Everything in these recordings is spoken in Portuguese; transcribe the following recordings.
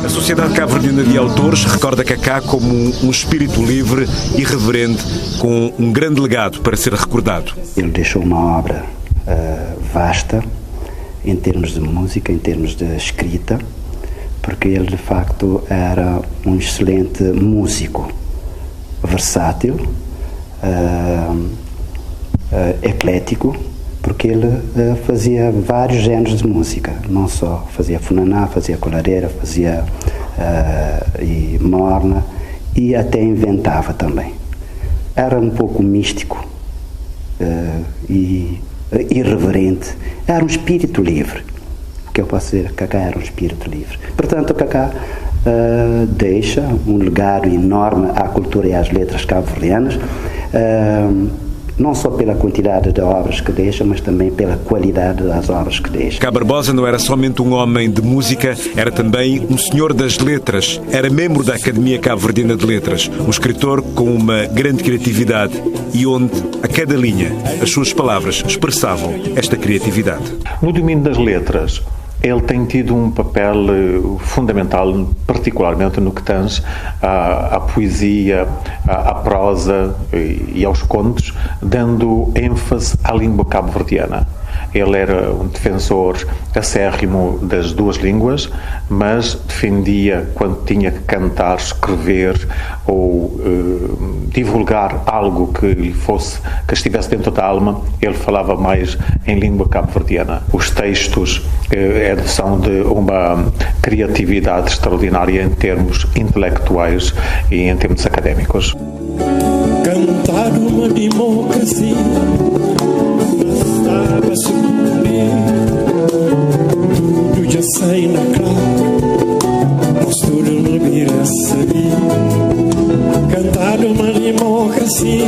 A Sociedade Cabo-Verdiana de Autores recorda Kaká como um espírito livre e irreverente, com um grande legado para ser recordado. Ele deixou uma obra vasta, em termos de música, em termos de escrita, porque ele de facto era um excelente músico, versátil, eclético, porque ele fazia vários géneros de música, não só fazia funaná, fazia colareira, fazia e morna, e até inventava também. Era um pouco místico e irreverente, era um espírito livre. O que eu posso dizer, Kaká era um espírito livre. Portanto, Kaká deixa um legado enorme à cultura e às letras cabo-verdianas, não só pela quantidade de obras que deixa, mas também pela qualidade das obras que deixa. Kaká Barbosa não era somente um homem de música, era também um senhor das letras. Era membro da Academia Cabo-Verdiana de Letras, um escritor com uma grande criatividade e onde, a cada linha, as suas palavras expressavam esta criatividade. No domínio das letras, ele tem tido um papel fundamental, particularmente no que tange à poesia, à prosa e aos contos, dando ênfase à língua cabo-verdiana. Ele era um defensor acérrimo das duas línguas, mas defendia quando tinha que cantar, escrever ou divulgar algo que estivesse dentro da alma, ele falava mais em língua cabo-verdiana. Os textos são de uma criatividade extraordinária em termos intelectuais e em termos académicos. Cantar uma democracia bastava-se cumprir, tudo já sei na cara, postura não vira seguir. Cantar uma democracia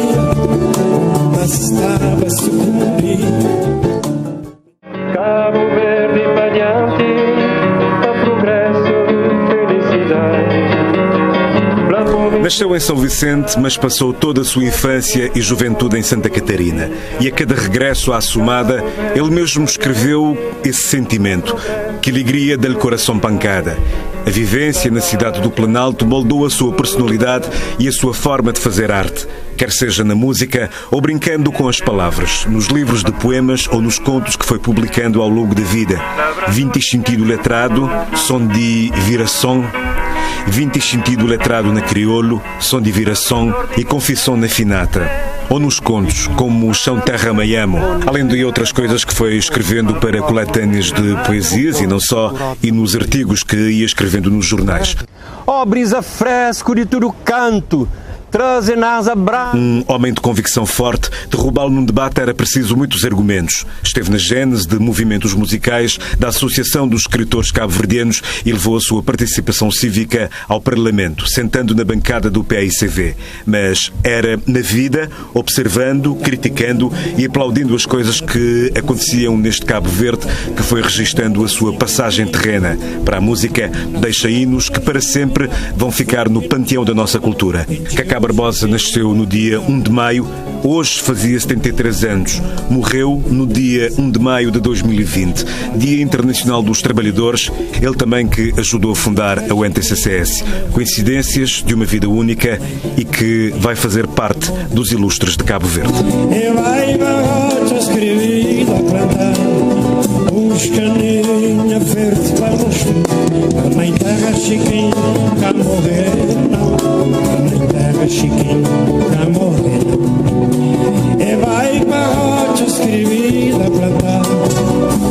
bastava-se cumprir. Cabo Verde impadiante, a progresso, felicidade. Nasceu em São Vicente, mas passou toda a sua infância e juventude em Santa Catarina. E a cada regresso à Assomada, ele mesmo escreveu esse sentimento. Que alegria del coração pancada. A vivência na cidade do Planalto moldou a sua personalidade e a sua forma de fazer arte, quer seja na música ou brincando com as palavras, nos livros de poemas ou nos contos que foi publicando ao longo da vida. 20 sentido letrado, som de viração, 20 sentido letrado na crioulo, som de viração e confissão na finata. Ou nos contos, como Chão Terra Maiamo, além de outras coisas que foi escrevendo para coletâneas de poesias e não só, e nos artigos que ia escrevendo nos jornais. Oh, brisa fresco de tudo canto, trazem asa branca. Um homem de convicção forte, derrubá-lo num debate era preciso muitos argumentos. Esteve na gênese de movimentos musicais da Associação dos Escritores Cabo-Verdianos e levou a sua participação cívica ao Parlamento, sentando na bancada do PAICV. Mas era na vida, observando, criticando e aplaudindo as coisas que aconteciam neste Cabo Verde, que foi registando a sua passagem terrena para a música. Deixa hinos que para sempre vão ficar no panteão da nossa cultura. Kaká Barbosa nasceu no dia 1 de maio, hoje fazia 73 anos. Morreu no dia 1 de maio de 2020, Dia Internacional dos Trabalhadores, ele também que ajudou a fundar a UNTCCS. Coincidências de uma vida única e que vai fazer parte dos ilustres de Cabo Verde. Caninha verde para nós, a mãe terra chiquinha, a morrer não, a mãe terra chiquinha, a morrer não. E vai para a rocha escrevida plantar,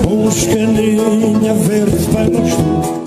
uns caninha verde para nós.